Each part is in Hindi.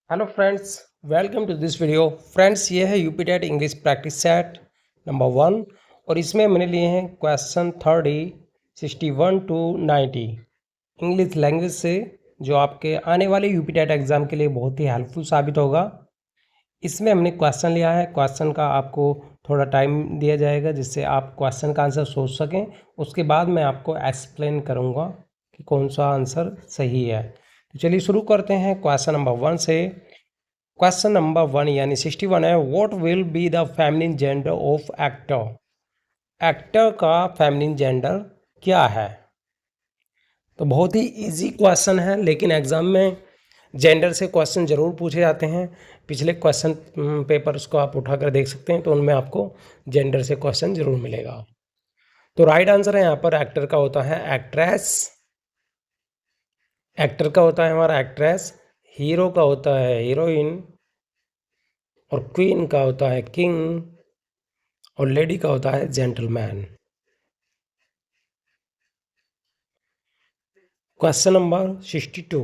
Hello friends, welcome to this video. Friends, ये है UP TET English practice set number 1 और इसमें मैंने लिए हैं क्वेश्चन 61 टू 90 इंग्लिश लैंग्वेज से, जो आपके आने वाले यूपी टेट एग्ज़ाम के लिए बहुत ही हेल्पफुल साबित होगा। इसमें हमने क्वेश्चन लिया है। क्वेश्चन का आपको थोड़ा टाइम दिया जाएगा जिससे आप क्वेश्चन का आंसर सोच सकें। उसके बाद मैं आपको एक्सप्लेन करूँगा कि कौन सा आंसर सही है। तो चलिए शुरू करते हैं क्वेश्चन नंबर 1 से। क्वेश्चन नंबर 1 यानी 61 है, what will be the feminine gender of actor. Actor का फेमिनिन जेंडर क्या है? तो बहुत ही इजी क्वेश्चन है, लेकिन एग्जाम में जेंडर से क्वेश्चन ज़रूर पूछे जाते हैं। पिछले क्वेश्चन पेपर्स को आप उठाकर देख सकते हैं, तो उनमें आपको जेंडर से क्वेश्चन ज़रूर मिलेगा। तो राइट आंसर है यहाँ पर एक्टर का होता है एक्ट्रेस, एक्टर का होता है हमारा एक्ट्रेस, हीरो का होता है हीरोइन, और क्वीन का होता है किंग, और लेडी का होता है gentleman. Question number 62।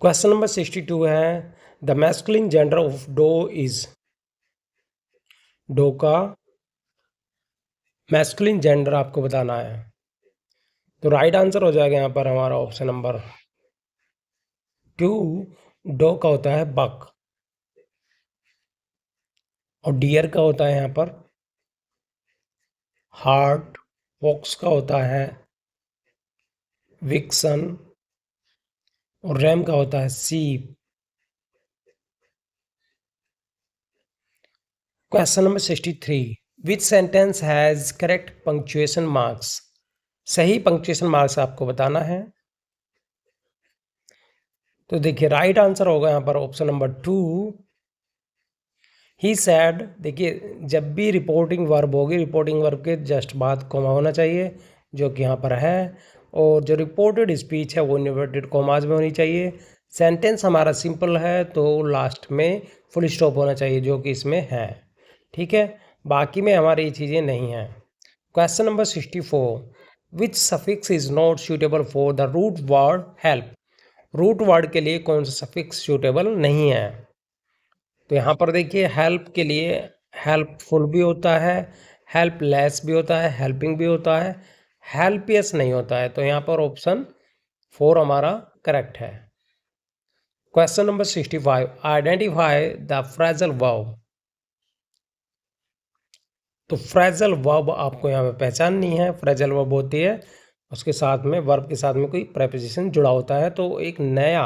Question number 62 है, the masculine gender of doe is. Doe का मैस्कुलिन जेंडर आपको बताना है। तो राइट आंसर हो जाएगा यहाँ पर हमारा ऑप्शन नंबर 2। डो का होता है बक, और डियर का होता है यहाँ पर हार्ट, फॉक्स का होता है विक्सन, और रैम का होता है सीप। Question number 63, which sentence has correct punctuation marks. सही पंक्चुएशन मार्क्स आपको बताना है। तो देखिए राइट आंसर होगा यहाँ पर ऑप्शन नंबर 2। ही सैड, देखिए जब भी रिपोर्टिंग वर्ब होगी, रिपोर्टिंग वर्ब के जस्ट बाद कॉमा होना चाहिए, जो कि यहाँ पर है। और जो रिपोर्टेड स्पीच है वो इन्वर्टेड कॉमाज में होनी चाहिए। सेंटेंस हमारा सिंपल है तो लास्ट में फुल स्टॉप होना चाहिए, जो कि इसमें है। ठीक है, बाकी में हमारी ये चीज़ें नहीं हैं। Question number 64, which suffix is not suitable for the root word help. Root word के लिए कौन सा सफिक्स सूटेबल नहीं है? तो यहाँ पर देखिए हेल्प के लिए हेल्पफुल भी होता है, हेल्पलेस भी होता है, हेल्पिंग भी होता है, हेल्पियस नहीं होता है। तो यहाँ पर ऑप्शन 4 हमारा करेक्ट है। Question number 65, identify the phrasal verb. तो फ्रेजल वर्ब आपको यहाँ पे पहचाननी है। फ्रेजल वर्ब होती है उसके साथ में वर्ब के साथ में कोई प्रेपोजिशन जुड़ा होता है, तो एक नया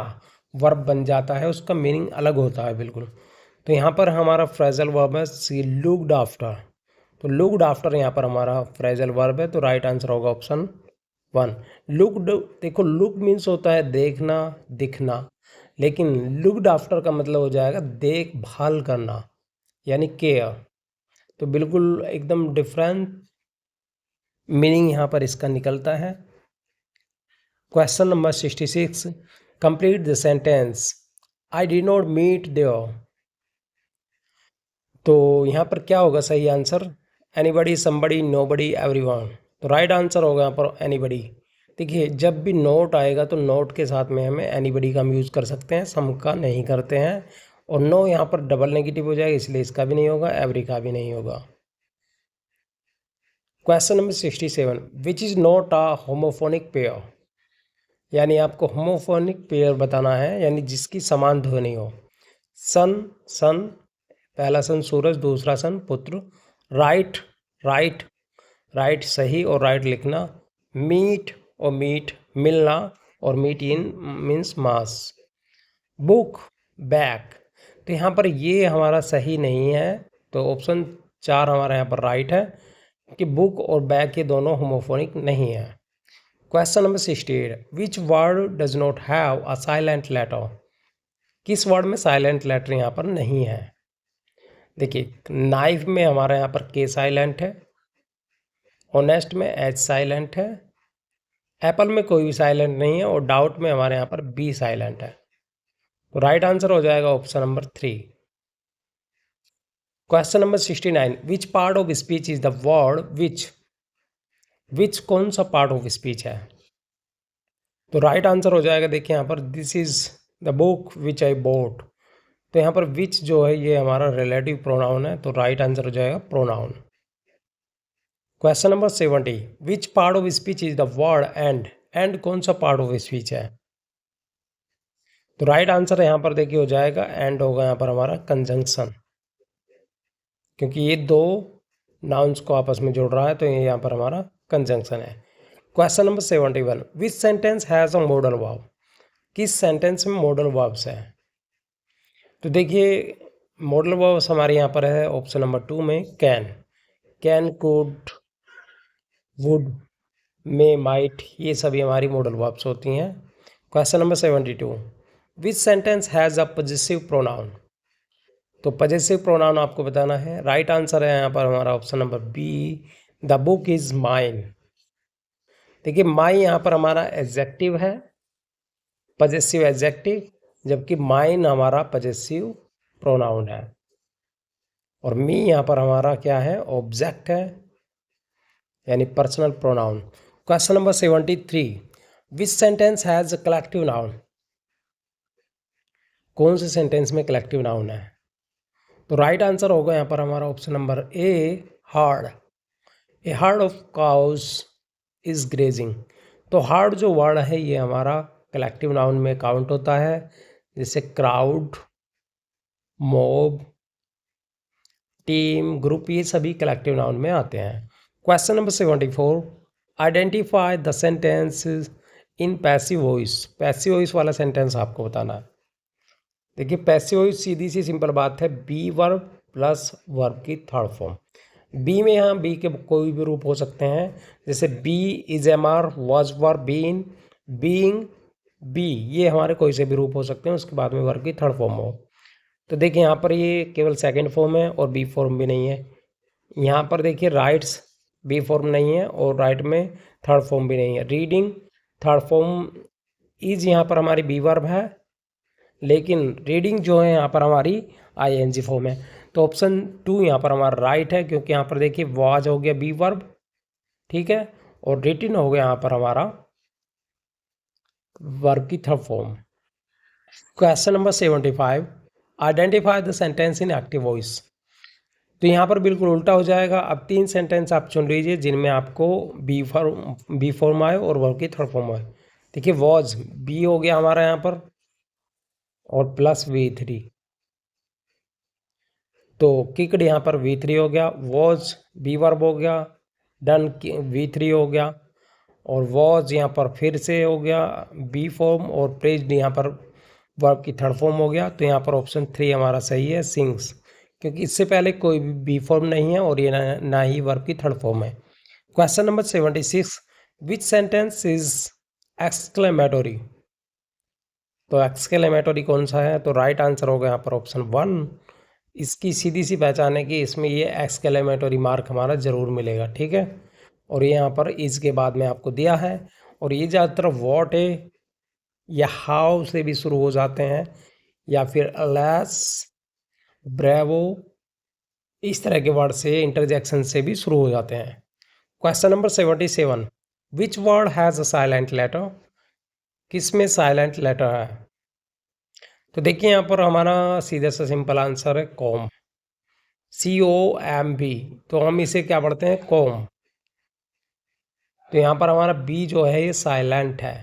वर्ब बन जाता है, उसका मीनिंग अलग होता है बिल्कुल। तो यहाँ पर हमारा फ्रेजल वर्ब है सी लुक्ड आफ्टर। तो लुक्ड आफ्टर यहाँ पर हमारा फ्रेजल वर्ब है, तो राइट आंसर होगा ऑप्शन 1। लुक्ड, देखो लुक मीन्स होता है देखना, दिखना, लेकिन लुक्ड आफ्टर का मतलब हो जाएगा देखभाल करना, यानी केयर। तो बिल्कुल एकदम डिफरेंट मीनिंग यहाँ पर इसका निकलता है। Question number 66, complete the sentence I did not meet there. तो यहाँ पर क्या होगा सही answer? Anybody, somebody, nobody, everyone. तो राइट आंसर होगा यहाँ पर एनीबडी। देखिए जब भी नोट आएगा तो नोट के साथ में हमें एनीबडी का हम यूज़ कर सकते हैं, सम का नहीं करते हैं। और नो यहाँ पर डबल नेगेटिव हो जाएगा, इसलिए इसका भी नहीं होगा, एवरी का भी नहीं होगा। Question number 67, which is not a homophonic pair. यानी आपको होमोफोनिक पेयर बताना है, यानी जिसकी समान ध्वनि हो। सन, सन, पहला सन सूरज, दूसरा सन पुत्र। राइट, राइट, राइट सही और राइट लिखना। मीट और मीट मिलना, और मीट इन मीन्स मास। बुक, बैक, तो यहाँ पर ये हमारा सही नहीं है, तो ऑप्शन 4 हमारा यहाँ पर राइट है कि बुक और बैक ये दोनों होमोफोनिक नहीं है। Question number 68, which word does not have a silent letter. किस वर्ड में साइलेंट लेटर यहाँ पर नहीं है? देखिए नाइफ में हमारा यहाँ पर के साइलेंट है, ऑनेस्ट में एच साइलेंट है, एप्पल में कोई भी साइलेंट नहीं है, और डाउट में हमारे यहाँ पर बी साइलेंट है। तो राइट आंसर हो जाएगा option number 3। Question number 69, which part of speech is the word which. Which कौन सा पार्ट ऑफ स्पीच है? तो राइट आंसर हो जाएगा, देखिए यहाँ पर this is the book which I boat. तो यहाँ पर विच जो है ये हमारा रिलेटिव प्रोनाउन है, तो राइट आंसर हो जाएगा pronoun. Question number 70, which part of speech is the word and. And कौन सा पार्ट ऑफ स्पीच है? तो राइट आंसर यहाँ पर देखिए हो जाएगा एंड, होगा यहाँ पर हमारा कंजंक्शन, क्योंकि ये दो नाउन्स को आपस में जोड़ रहा है, तो ये यहाँ पर हमारा कंजंक्शन है। Question number 71, which sentence has a modal verb. किस सेंटेंस में मॉडल वर्ब्स है? तो देखिए मॉडल वर्ब्स हमारे यहाँ पर है ऑप्शन नंबर 2 में can, could, would, may, might, ये सभी हमारी मॉडल वर्ब्स होती हैं। Question number 72, which sentence has a possessive pronoun. तो पॉजेसिव प्रोनाउन आपको बताना है। राइट आंसर है यहाँ पर हमारा option number B, the book is mine. देखिए माई यहाँ पर हमारा एडजेक्टिव है, पॉजेसिव एडजेक्टिव, जबकि माइन हमारा पॉजेसिव प्रोनाउन है, और मी यहाँ पर हमारा क्या है, ऑब्जेक्ट है, यानी personal pronoun. Question number 73, which sentence has collective noun. कौन से सेंटेंस में कलेक्टिव नाउन है? तो राइट आंसर होगा यहाँ पर हमारा option number A, hard. A hard of cows is grazing. तो हार्ड जो वर्ड है ये हमारा कलेक्टिव नाउन में काउंट होता है, जैसे क्राउड, मॉब, टीम, ग्रुप, ये सभी कलेक्टिव नाउन में आते हैं। Question number 74, identify the sentence in passive voice. Passive voice वाला सेंटेंस आपको बताना है। देखिए पैसिव वॉइस सीधी सी सिंपल बात है, बी वर्ब प्लस वर्ब की थर्ड फॉर्म। बी में यहाँ बी के कोई भी रूप हो सकते हैं, जैसे be, is, am, are, was, were, been, being, be, ये हमारे कोई से भी रूप हो सकते हैं, उसके बाद में वर्ब की थर्ड फॉर्म हो। तो देखिए यहाँ पर ये केवल सेकंड फॉर्म है और बी फॉर्म भी नहीं है। यहाँ पर देखिए राइट्स बी फॉर्म नहीं है और राइट में थर्ड फॉर्म भी नहीं है। रीडिंग थर्ड फॉर्म, इज यहाँ पर हमारी बी वर्ब है, लेकिन रीडिंग जो है यहाँ पर हमारी आईएनजी फॉर्म है। तो ऑप्शन 2 यहाँ पर हमारा राइट है, क्योंकि यहाँ पर देखिए वाज हो गया बी वर्ब, ठीक है, और रिटिन हो गया यहाँ पर हमारा वर्ब की third form. Question number 75, identify the sentence in active voice. तो यहाँ पर बिल्कुल उल्टा हो जाएगा। अब 3 सेंटेंस आप चुन लीजिए जिनमें आपको बी फॉर्म आए और वर्ब की थर्ड फॉर्म आए। देखिए वॉज बी हो गया हमारा यहाँ पर, और प्लस V3, तो किक्ड यहाँ पर V3 हो गया, वॉज बी वर्ब हो गया, डन V3 हो गया, और वॉज यहाँ पर फिर से हो गया बी फॉर्म, और प्रेज्ड यहाँ पर वर्ब की थर्ड फॉर्म हो गया। तो यहाँ पर ऑप्शन 3 हमारा सही है, सिंग्स, क्योंकि इससे पहले कोई भी बी फॉर्म नहीं है और ये ना ही वर्ब की थर्ड फॉर्म है। Question number 76, which sentence is exclamatory. तो एक्सक्लेमेटोरी कौन सा है? तो राइट आंसर होगा यहाँ पर ऑप्शन 1। इसकी सीधी सी पहचान है कि इसमें ये एक्सक्लेमेटोरी मार्क हमारा ज़रूर मिलेगा, ठीक है, और ये यहाँ पर इज के बाद में आपको दिया है, और ये ज़्यादातर वॉट है या हाउ से भी शुरू हो जाते हैं, या फिर अलेस, ब्रेवो, इस तरह के वर्ड से, इंटरजेक्शन से भी शुरू हो जाते हैं। Question number 77, which word has a silent letter. किस में साइलेंट लेटर है? तो देखिए यहाँ पर हमारा सीधा सा सिंपल आंसर है कॉम, COMB। तो हम इसे क्या पढ़ते हैं, कॉम। तो यहाँ पर हमारा बी जो है ये साइलेंट है।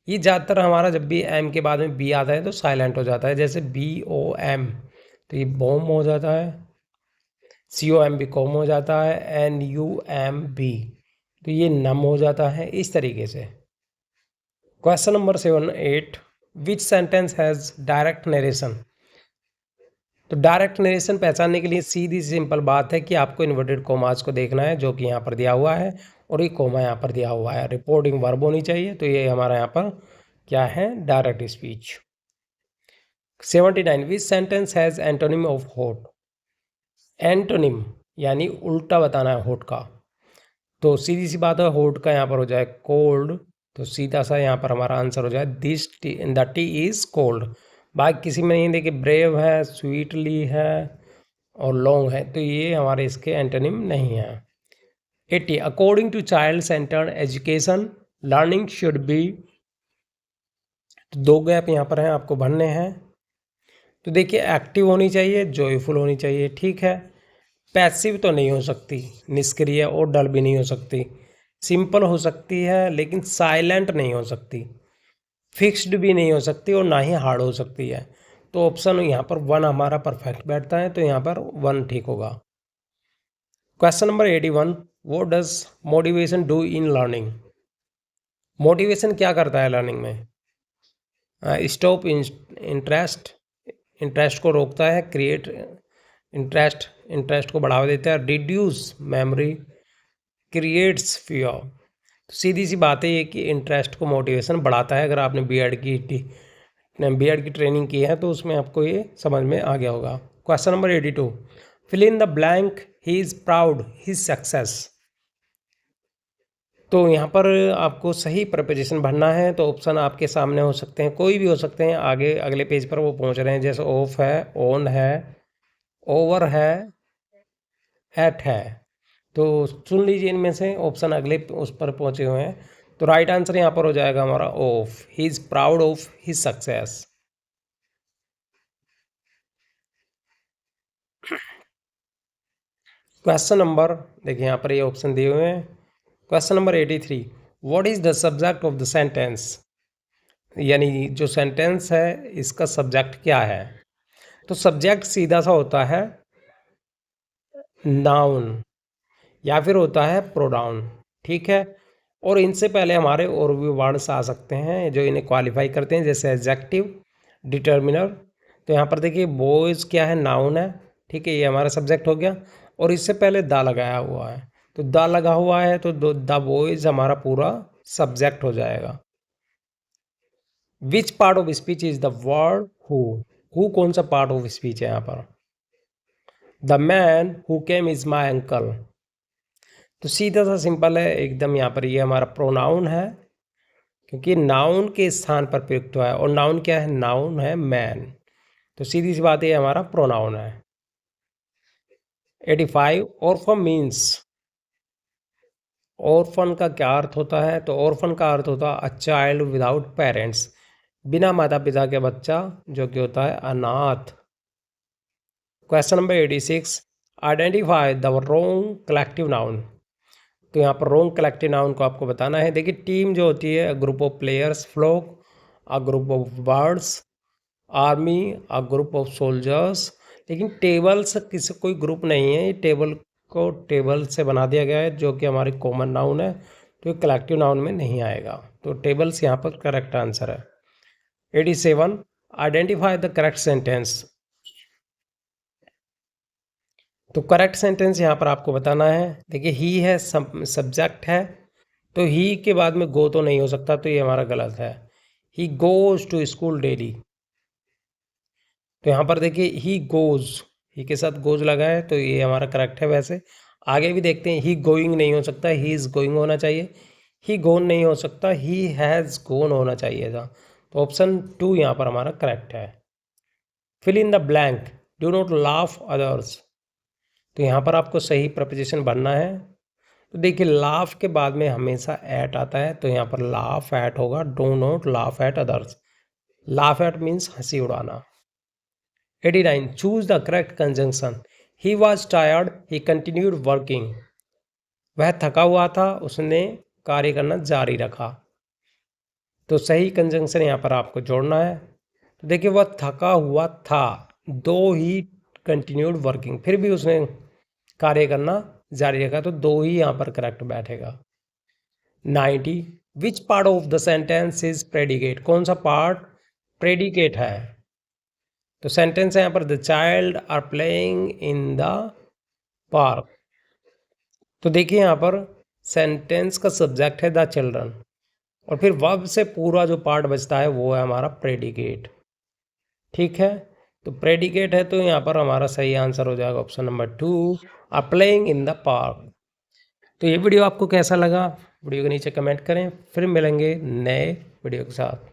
ये ज़्यादातर हमारा जब भी एम के बाद में बी आता है तो साइलेंट हो जाता है, जैसे BOM, तो ये बॉम हो जाता है, COMB कॉम हो जाता है, NUMB तो ये नम हो जाता है, इस तरीके से। Question number 78, which sentence has direct narration. तो डायरेक्ट नरेशन पहचानने के लिए सीधी सिंपल बात है कि आपको इन्वर्टेड कोमास को देखना है, जो कि यहाँ पर दिया हुआ है, और ये कोमा यहाँ पर दिया हुआ है, रिपोर्टिंग वर्ब होनी चाहिए, तो ये हमारा यहाँ पर क्या है, direct speech. 79, which sentence has antonym of होट। एंटोनिम यानी उल्टा बताना है होट का, तो सीधी सी बात है होट का यहाँ पर हो जाए कोल्ड, तो सीधा सा यहाँ पर हमारा आंसर हो जाए this T, the T is cold. बाकी किसी में नहीं, देखिए ब्रेव है, स्वीटली है, और लॉन्ग है, तो ये हमारे इसके एंटोनिम नहीं है। 80, according to child centred education learning should be. तो 2 गैप यहाँ पर हैं, आपको भरने हैं। तो देखिए एक्टिव होनी चाहिए, जॉयफुल होनी चाहिए, ठीक है। पैसिव तो नहीं हो सकती, निष्क्रिय और डल भी नहीं हो सकती। सिंपल हो सकती है लेकिन साइलेंट नहीं हो सकती। फिक्स्ड भी नहीं हो सकती और ना ही हार्ड हो सकती है। तो ऑप्शन यहाँ पर 1 हमारा परफेक्ट बैठता है, तो यहाँ पर 1 ठीक होगा। Question number 81, what does motivation do in learning? Motivation क्या करता है लर्निंग में? स्टॉप इंटरेस्ट, इंटरेस्ट को रोकता है। क्रिएट इंटरेस्ट, इंटरेस्ट को बढ़ावा देता है। Reduce memory, creates fear. तो सीधी सी बात है ये कि इंटरेस्ट को मोटिवेशन बढ़ाता है। अगर आपने बीएड की ट्रेनिंग की है तो उसमें आपको ये समझ में आ गया होगा। Question number 82, fill in the blank, he is proud his success. तो यहाँ पर आपको सही प्रपोजिशन भरना है। तो ऑप्शन आपके सामने हो सकते हैं, कोई भी हो सकते हैं। आगे अगले पेज पर वो पहुँच रहे हैं, जैसे ऑफ है, ऑन है, ओवर है, एट है। तो चुन लीजिए इनमें से ऑप्शन अगले उस पर पहुँचे हुए हैं। तो राइट आंसर यहाँ पर हो जाएगा हमारा of, he is proud of his success. Question number, देखिए यहाँ पर ये ऑप्शन दिए हुए हैं। Question number 83, what is the subject of the sentence? यानी जो सेंटेंस है इसका सब्जेक्ट क्या है? तो सब्जेक्ट सीधा सा होता है नाउन या फिर होता है प्रोनाउन, ठीक है। और इनसे पहले हमारे और भी वर्ड्स आ सकते हैं जो इन्हें क्वालिफाई करते हैं, जैसे एडजेक्टिव, डिटर्मिनर। तो यहाँ पर देखिए बॉयज़ क्या है, नाउन है, ठीक है, ये हमारा सब्जेक्ट हो गया। और इससे पहले द लगाया हुआ है, तो द लगा हुआ है तो द बॉयज़ हमारा पूरा सब्जेक्ट हो जाएगा। विच part of speech is the word who कौन सा पार्ट ऑफ स्पीच है यहाँ पर? The man who came is my uncle. तो सीधा सा सिंपल है एकदम। यहाँ पर ये हमारा प्रोनाउन है क्योंकि नाउन के स्थान पर प्रयुक्त हुआ है। और नाउन क्या है? नाउन है मैन। तो सीधी सी बात ये हमारा प्रोनाउन है। 85, ऑर्फन मीन्स। ऑर्फन का क्या अर्थ होता है? तो ऑर्फन का अर्थ होता है अ चाइल्ड विदाउट पेरेंट्स, बिना माता पिता के बच्चा, जो कि होता है अनाथ। Question number 86, identify the wrong collective noun. तो यहाँ पर रोंग कलेक्टिव नाउन को आपको बताना है। देखिए टीम जो होती है, group of players, flock a group of birds, army a group of soldiers. लेकिन टेबल्स किसी कोई ग्रुप नहीं है, ये टेबल को टेबल से बना दिया गया है जो कि हमारी कॉमन नाउन है, तो ये कलेक्टिव नाउन में नहीं आएगा। तो टेबल्स यहाँ पर करेक्ट आंसर है। 87, आइडेंटिफाई द करेक्ट सेंटेंस। तो करेक्ट सेंटेंस यहाँ पर आपको बताना है। देखिए ही है सब्जेक्ट है, तो ही के बाद में गो तो नहीं हो सकता, तो ये हमारा गलत है। He goes to school daily. तो यहाँ पर देखिए ही गोज, ही के साथ गोज लगा है, तो ये हमारा करेक्ट है। वैसे आगे भी देखते हैं, ही गोइंग नहीं हो सकता, ही इज़ गोइंग होना चाहिए। ही गोन नहीं हो सकता, ही हैज़ गोन होना चाहिए था। तो ऑप्शन 2 यहाँ पर हमारा करेक्ट है। Fill in the blank, do not laugh others. तो यहाँ पर आपको सही प्रपोजिशन बनना है। तो देखिए लाफ के बाद में हमेशा एट आता है, तो यहाँ पर लाफ एट होगा, do not laugh at others. Laugh at means हंसी उड़ाना। 89, choose the correct conjunction. He was tired, he continued working. वह थका हुआ था, उसने कार्य करना जारी रखा। तो सही कंजंक्शन यहाँ पर आपको जोड़ना है। तो देखिए वह थका हुआ था, दो ही कंटिन्यूड वर्किंग, फिर भी उसने कार्य करना जारी रखा, तो 2 ही यहाँ पर करेक्ट बैठेगा। 90, विच part of the sentence is predicate. कौन सा पार्ट प्रेडिकेट है? तो सेंटेंस है यहाँ पर the child are playing in the park. तो देखिए यहाँ पर सेंटेंस का सब्जेक्ट है द चिल्ड्रन, और फिर वर्ब से पूरा जो पार्ट बचता है वो है हमारा प्रेडिकेट, ठीक है। तो प्रेडिकेट है, तो यहाँ पर हमारा सही आंसर हो जाएगा option number 2, are playing in the park. तो ये वीडियो आपको कैसा लगा? वीडियो के नीचे कमेंट करें, फिर मिलेंगे नए वीडियो के साथ।